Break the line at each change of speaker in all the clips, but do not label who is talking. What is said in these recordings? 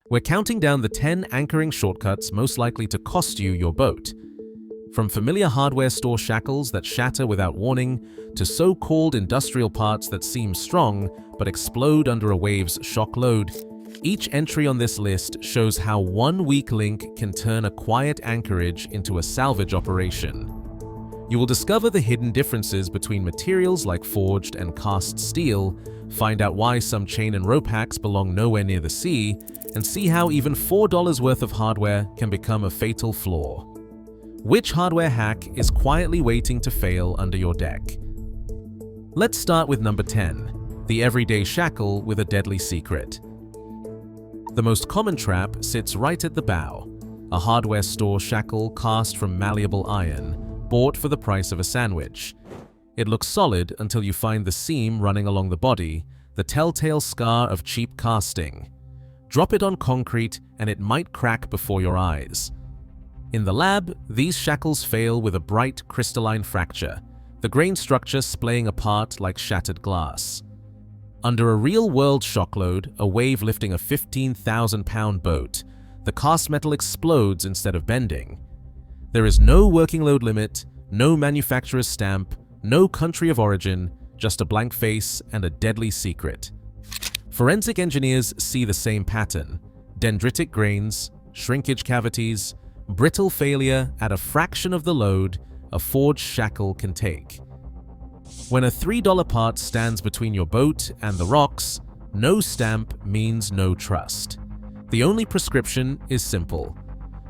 We're counting down the 10 anchoring shortcuts most likely to cost you your boat. From familiar hardware store shackles that shatter without warning, to so-called industrial parts that seem strong but explode under a wave's shock load, each entry on this list shows how one weak link can turn a quiet anchorage into a salvage operation. You will discover the hidden differences between materials like forged and cast steel, find out why some chain and rope hacks belong nowhere near the sea, and see how even $4 worth of hardware can become a fatal flaw. Which hardware hack is quietly waiting to fail under your deck? Let's start with number 10, the everyday shackle with a deadly secret. The most common trap sits right at the bow, a hardware store shackle cast from malleable iron, bought for the price of a sandwich. It looks solid until you find the seam running along the body, the telltale scar of cheap casting. Drop it on concrete and it might crack before your eyes. In the lab, these shackles fail with a bright crystalline fracture, the grain structure splaying apart like shattered glass. Under a real-world shock load, a wave lifting a 15,000-pound boat, the cast metal explodes instead of bending. There is no working load limit, no manufacturer's stamp, no country of origin, just a blank face and a deadly secret. Forensic engineers see the same pattern: dendritic grains, shrinkage cavities, brittle failure at a fraction of the load a forged shackle can take. When a $3 part stands between your boat and the rocks, no stamp means no trust. The only prescription is simple: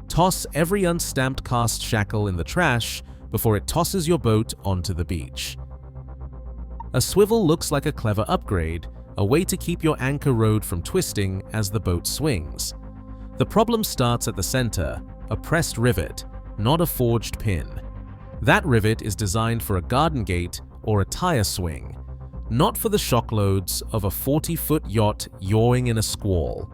toss every unstamped cast shackle in the trash before it tosses your boat onto the beach. A swivel looks like a clever upgrade, a way to keep your anchor rode from twisting as the boat swings. The problem starts at the center, a pressed rivet, not a forged pin. That rivet is designed for a garden gate or a tire swing, not for the shock loads of a 40-foot yacht yawing in a squall.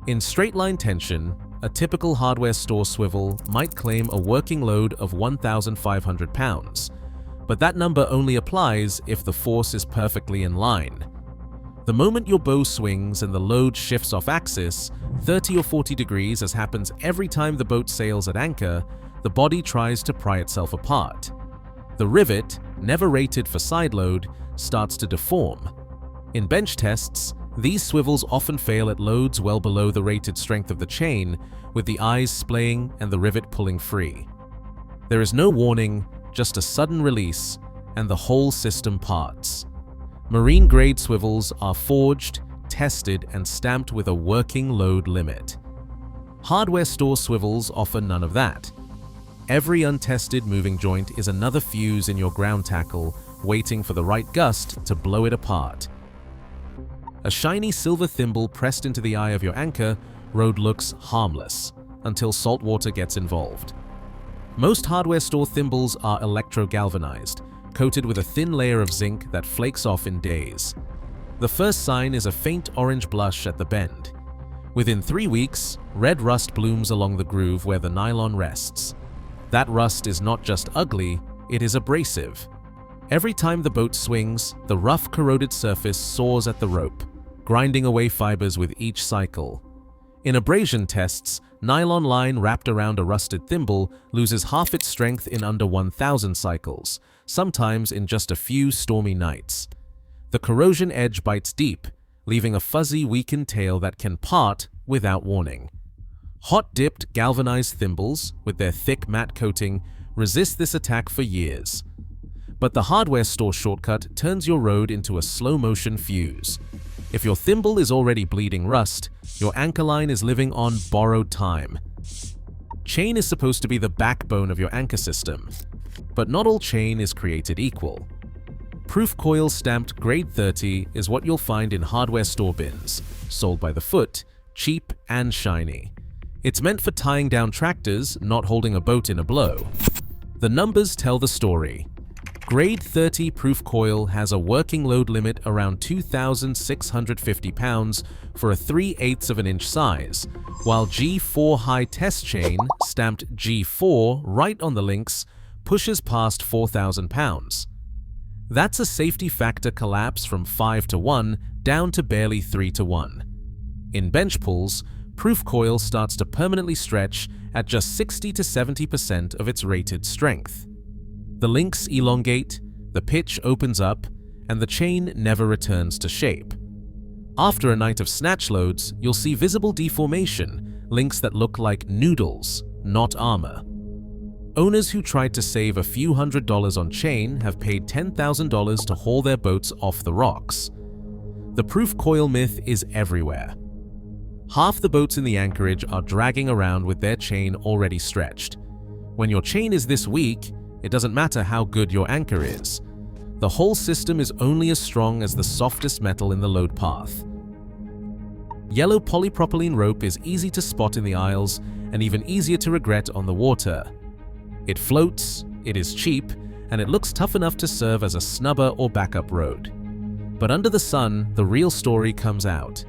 In straight-line tension, a typical hardware store swivel might claim a working load of 1,500 pounds, but that number only applies if the force is perfectly in line. The moment your bow swings and the load shifts off axis, 30 or 40 degrees, as happens every time the boat sails at anchor, the body tries to pry itself apart. The rivet, never rated for side load, starts to deform. In bench tests, these swivels often fail at loads well below the rated strength of the chain, with the eyes splaying and the rivet pulling free. There is no warning, just a sudden release, and the whole system parts. Marine-grade swivels are forged, tested, and stamped with a working load limit. Hardware store swivels offer none of that. Every untested moving joint is another fuse in your ground tackle, waiting for the right gust to blow it apart. A shiny silver thimble pressed into the eye of your anchor rode looks harmless, until salt water gets involved. Most hardware store thimbles are electro-galvanized, coated with a thin layer of zinc that flakes off in days. The first sign is a faint orange blush at the bend. Within 3 weeks, red rust blooms along the groove where the nylon rests. That rust is not just ugly, it is abrasive. Every time the boat swings, the rough, corroded surface saws at the rope, grinding away fibers with each cycle. In abrasion tests, nylon line wrapped around a rusted thimble loses half its strength in under 1,000 cycles, sometimes in just a few stormy nights. The corrosion edge bites deep, leaving a fuzzy, weakened tail that can part without warning. Hot-dipped galvanized thimbles, with their thick matte coating, resist this attack for years. But the hardware store shortcut turns your rode into a slow-motion fuse. If your thimble is already bleeding rust, your anchor line is living on borrowed time. Chain is supposed to be the backbone of your anchor system, but not all chain is created equal. Proof coil stamped grade 30 is what you'll find in hardware store bins, sold by the foot, cheap and shiny. It's meant for tying down tractors, not holding a boat in a blow. The numbers tell the story. Grade 30 proof coil has a working load limit around 2,650 pounds for a 3/8 of an inch size, while G4 high test chain, stamped G4 right on the links, pushes past 4,000 pounds. That's a safety factor collapse from 5 to 1 down to barely 3 to 1. In bench pulls, proof coil starts to permanently stretch at just 60 to 70% of its rated strength. The links elongate, the pitch opens up, and the chain never returns to shape. After a night of snatch loads, you'll see visible deformation, links that look like noodles, not armor. Owners who tried to save a few $100s on chain have paid $10,000 to haul their boats off the rocks. The proof coil myth is everywhere. Half the boats in the anchorage are dragging around with their chain already stretched. When your chain is this weak, it doesn't matter how good your anchor is. The whole system is only as strong as the softest metal in the load path. Yellow polypropylene rope is easy to spot in the aisles and even easier to regret on the water. It floats, it is cheap, and it looks tough enough to serve as a snubber or backup rode. But under the sun, the real story comes out.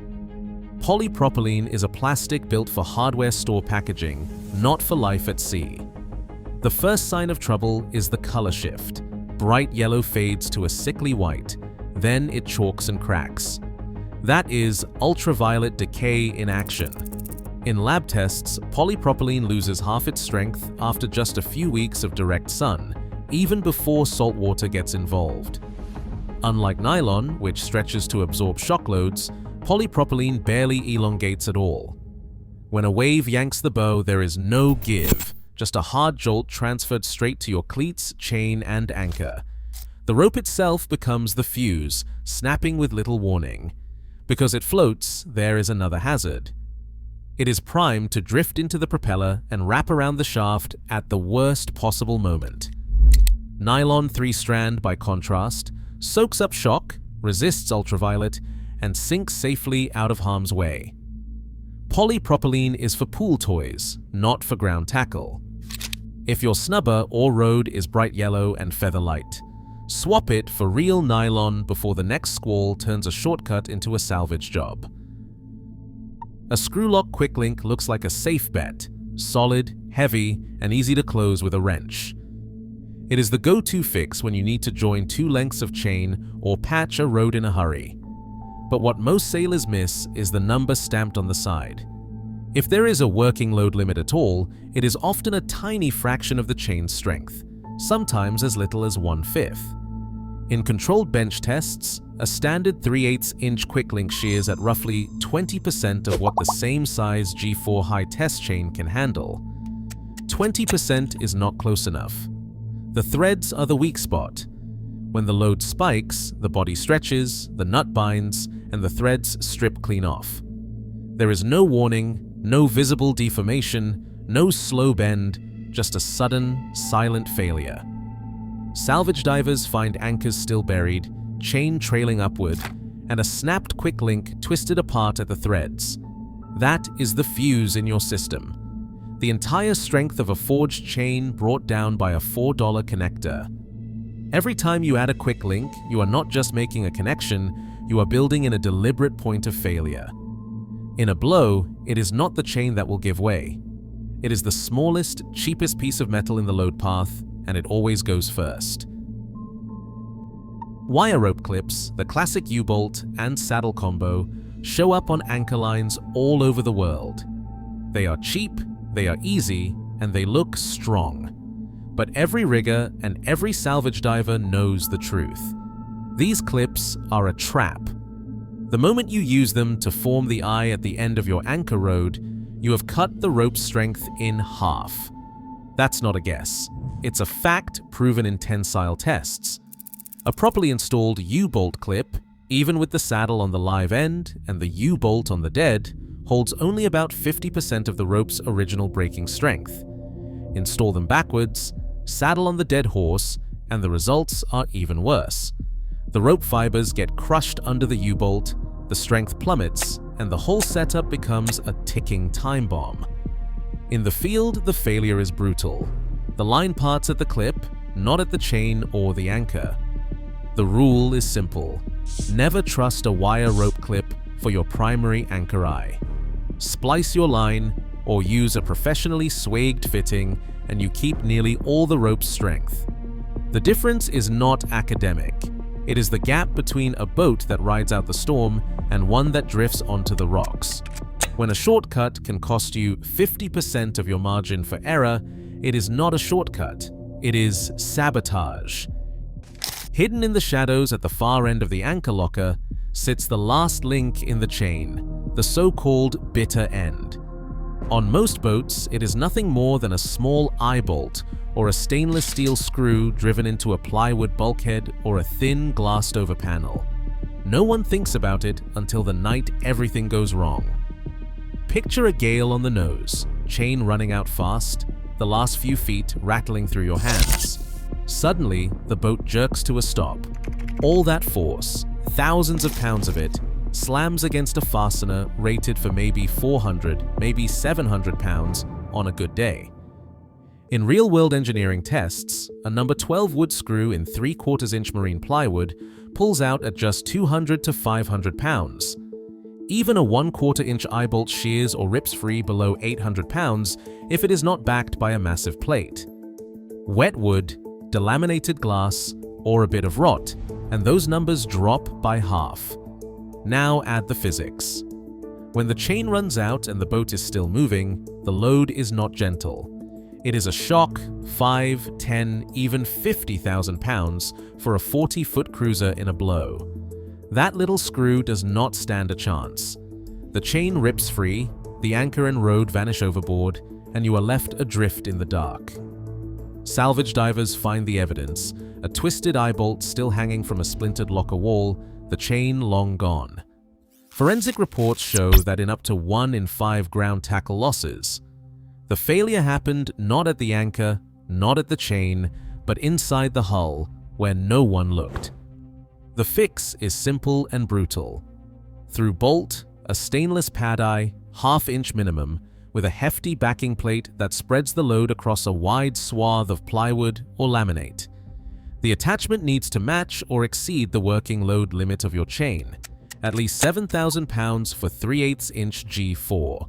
Polypropylene is a plastic built for hardware store packaging, not for life at sea. The first sign of trouble is the color shift. Bright yellow fades to a sickly white, then it chalks and cracks. That is ultraviolet decay in action. In lab tests, polypropylene loses half its strength after just a few weeks of direct sun, even before salt water gets involved. Unlike nylon, which stretches to absorb shock loads, polypropylene barely elongates at all. When a wave yanks the bow, there is no give, just a hard jolt transferred straight to your cleats, chain, and anchor. The rope itself becomes the fuse, snapping with little warning. Because it floats, there is another hazard. It is primed to drift into the propeller and wrap around the shaft at the worst possible moment. Nylon 3-strand, by contrast, soaks up shock, resists ultraviolet, and sinks safely out of harm's way. Polypropylene is for pool toys, not for ground tackle. If your snubber or rode is bright yellow and feather light, swap it for real nylon before the next squall turns a shortcut into a salvage job. A screw-lock quick link looks like a safe bet, solid, heavy, and easy to close with a wrench. It is the go-to fix when you need to join 2 lengths of chain or patch a rode in a hurry. But what most sailors miss is the number stamped on the side. If there is a working load limit at all, it is often a tiny fraction of the chain's strength, sometimes as little as 1/5. In controlled bench tests, a standard 3/8-inch quick link shears at roughly 20% of what the same size G4 high test chain can handle. 20% is not close enough. The threads are the weak spot. When the load spikes, the body stretches, the nut binds, and the threads strip clean off. There is no warning, no visible deformation, no slow bend, just a sudden, silent failure. Salvage divers find anchors still buried, chain trailing upward, and a snapped quick link twisted apart at the threads. That is the fuse in your system. The entire strength of a forged chain brought down by a $4 connector. Every time you add a quick link, you are not just making a connection, you are building in a deliberate point of failure. In a blow, it is not the chain that will give way. It is the smallest, cheapest piece of metal in the load path, and it always goes first. Wire rope clips, the classic U-bolt and saddle combo, show up on anchor lines all over the world. They are cheap, they are easy, and they look strong. But every rigger and every salvage diver knows the truth. These clips are a trap. The moment you use them to form the eye at the end of your anchor rode, you have cut the rope's strength in half. That's not a guess. It's a fact proven in tensile tests. A properly installed U-bolt clip, even with the saddle on the live end and the U-bolt on the dead, holds only about 50% of the rope's original braking strength. Install them backwards, saddle on the dead horse, and the results are even worse. The rope fibers get crushed under the U-bolt, the strength plummets, and the whole setup becomes a ticking time bomb. In the field, the failure is brutal. The line parts at the clip, not at the chain or the anchor. The rule is simple. Never trust a wire rope clip for your primary anchor eye. Splice your line or use a professionally swagged fitting and you keep nearly all the rope's strength. The difference is not academic. It is the gap between a boat that rides out the storm and one that drifts onto the rocks. When a shortcut can cost you 50% of your margin for error, it is not a shortcut, it is sabotage. Hidden in the shadows at the far end of the anchor locker sits the last link in the chain, the so-called bitter end. On most boats, it is nothing more than a small eye bolt or a stainless steel screw driven into a plywood bulkhead or a thin glassed-over panel. No one thinks about it until the night everything goes wrong. Picture a gale on the nose, chain running out fast, the last few feet rattling through your hands. Suddenly, the boat jerks to a stop. All that force, thousands of pounds of it, slams against a fastener rated for maybe 400, maybe 700 pounds on a good day. In real-world engineering tests, a number 12 wood screw in 3/4-inch marine plywood pulls out at just 200 to 500 pounds. Even a 1/4-inch eye bolt shears or rips free below 800 pounds if it is not backed by a massive plate. Wet wood, delaminated glass, or a bit of rot, and those numbers drop by half. Now add the physics. When the chain runs out and the boat is still moving, the load is not gentle. It is a shock, 5, 10, even 50,000 pounds for a 40-foot cruiser in a blow. That little screw does not stand a chance. The chain rips free, the anchor and rode vanish overboard, and you are left adrift in the dark. Salvage divers find the evidence, a twisted eye bolt still hanging from a splintered locker wall, the chain long gone. Forensic reports show that in up to 1 in 5 ground tackle losses, the failure happened not at the anchor, not at the chain, but inside the hull, where no one looked. The fix is simple and brutal. Through bolt, a stainless pad eye, 1/2 inch minimum, with a hefty backing plate that spreads the load across a wide swath of plywood or laminate. The attachment needs to match or exceed the working load limit of your chain, at least 7,000 pounds for 3/8 inch G4.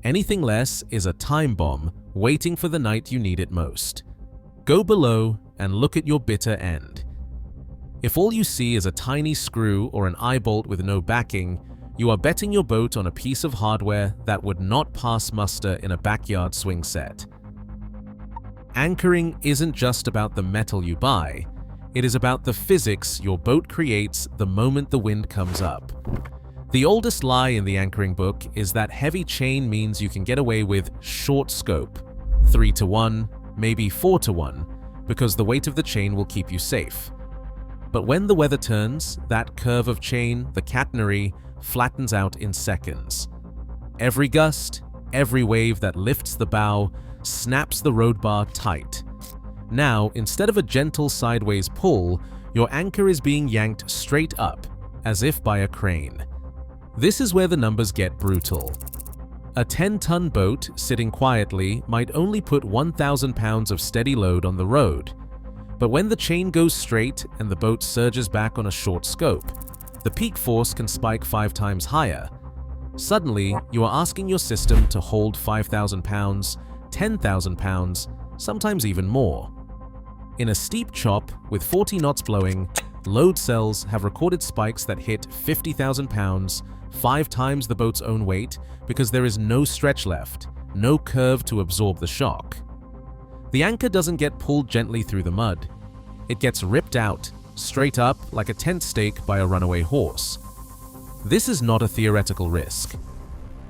Anything less is a time bomb waiting for the night you need it most. Go below and look at your bitter end. If all you see is a tiny screw or an eye bolt with no backing, you are betting your boat on a piece of hardware that would not pass muster in a backyard swing set. Anchoring isn't just about the metal you buy, it is about the physics your boat creates the moment the wind comes up. The oldest lie in the anchoring book is that heavy chain means you can get away with short scope, 3-to-1, maybe 4-to-1, because the weight of the chain will keep you safe. But when the weather turns, that curve of chain, the catenary, flattens out in seconds. Every gust, every wave that lifts the bow, snaps the road bar tight. Now, instead of a gentle sideways pull, your anchor is being yanked straight up, as if by a crane. This is where the numbers get brutal. A 10-ton boat sitting quietly might only put 1,000 pounds of steady load on the road. But when the chain goes straight and the boat surges back on a short scope, the peak force can spike 5 times higher. Suddenly, you are asking your system to hold 5,000 pounds, 10,000 pounds, sometimes even more. In a steep chop with 40 knots blowing, load cells have recorded spikes that hit 50,000 pounds, 5 times the boat's own weight, because there is no stretch left, no curve to absorb the shock. The anchor doesn't get pulled gently through the mud. It gets ripped out, straight up like a tent stake by a runaway horse. This is not a theoretical risk.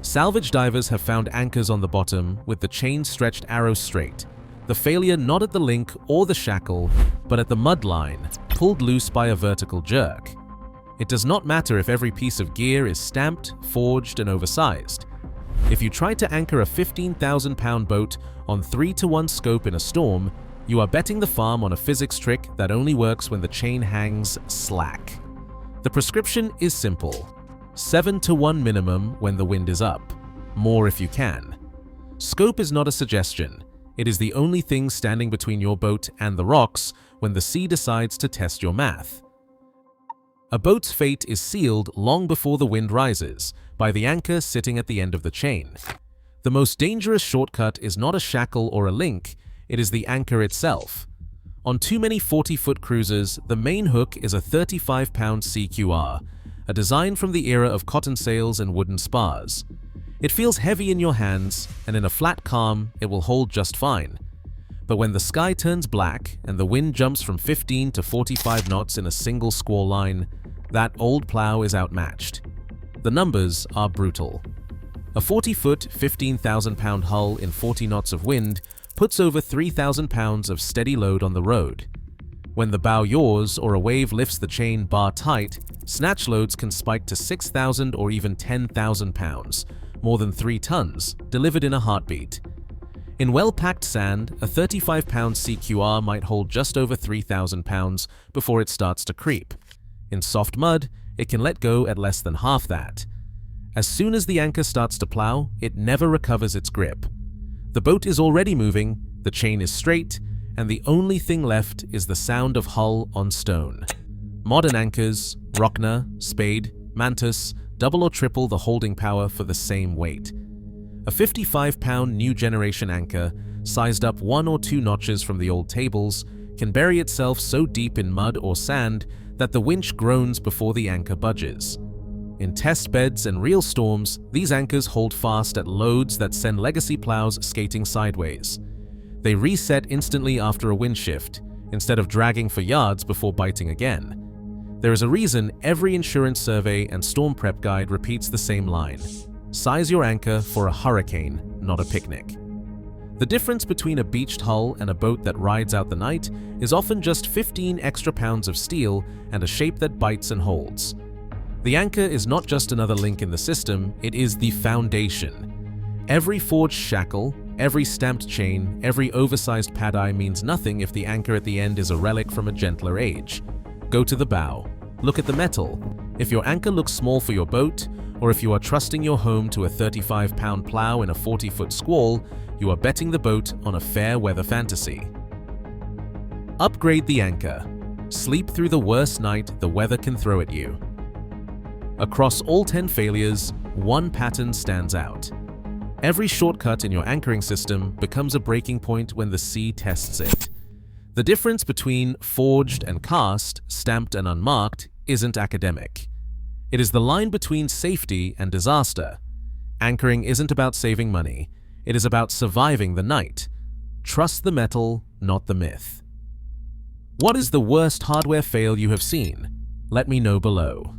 Salvage divers have found anchors on the bottom with the chain stretched arrow straight, the failure not at the link or the shackle, but at the mud line, pulled loose by a vertical jerk. It does not matter if every piece of gear is stamped, forged, and oversized. If you try to anchor a 15,000-pound boat on 3-to-1 scope in a storm, you are betting the farm on a physics trick that only works when the chain hangs slack. The prescription is simple: 7-to-1 minimum when the wind is up, more if you can. Scope is not a suggestion. It is the only thing standing between your boat and the rocks when the sea decides to test your math. A boat's fate is sealed long before the wind rises, by the anchor sitting at the end of the chain. The most dangerous shortcut is not a shackle or a link, it is the anchor itself. On too many 40-foot cruisers, the main hook is a 35-pound CQR, a design from the era of cotton sails and wooden spars. It feels heavy in your hands, and in a flat calm, it will hold just fine. But when the sky turns black and the wind jumps from 15 to 45 knots in a single squall line, that old plow is outmatched. The numbers are brutal. A 40-foot, 15,000-pound hull in 40 knots of wind puts over 3,000 pounds of steady load on the road. When the bow yaws or a wave lifts the chain bar tight, snatch loads can spike to 6,000 or even 10,000 pounds, more than 3 tons, delivered in a heartbeat. In well-packed sand, a 35-pound CQR might hold just over 3,000 pounds before it starts to creep. In soft mud, it can let go at less than half that. As soon as the anchor starts to plow, it never recovers its grip. The boat is already moving, the chain is straight, and the only thing left is the sound of hull on stone. Modern anchors, Rockner, Spade, Mantus, double or triple the holding power for the same weight. A 55-pound new generation anchor, sized up 1 or 2 notches from the old tables, can bury itself so deep in mud or sand that the winch groans before the anchor budges. In test beds and real storms, these anchors hold fast at loads that send legacy plows skating sideways. They reset instantly after a wind shift, instead of dragging for yards before biting again. There is a reason every insurance survey and storm prep guide repeats the same line: size your anchor for a hurricane, not a picnic. The difference between a beached hull and a boat that rides out the night is often just 15 extra pounds of steel and a shape that bites and holds. The anchor is not just another link in the system, it is the foundation. Every forged shackle, every stamped chain, every oversized pad-eye means nothing if the anchor at the end is a relic from a gentler age. Go to the bow. Look at the metal. If your anchor looks small for your boat, or if you are trusting your home to a 35-pound plow in a 40-foot squall, you are betting the boat on a fair weather fantasy. Upgrade the anchor. Sleep through the worst night the weather can throw at you. Across all 10 failures, one pattern stands out. Every shortcut in your anchoring system becomes a breaking point when the sea tests it. The difference between forged and cast, stamped and unmarked, isn't academic. It is the line between safety and disaster. Anchoring isn't about saving money. It is about surviving the night. Trust the metal, not the myth. What is the worst hardware fail you have seen? Let me know below.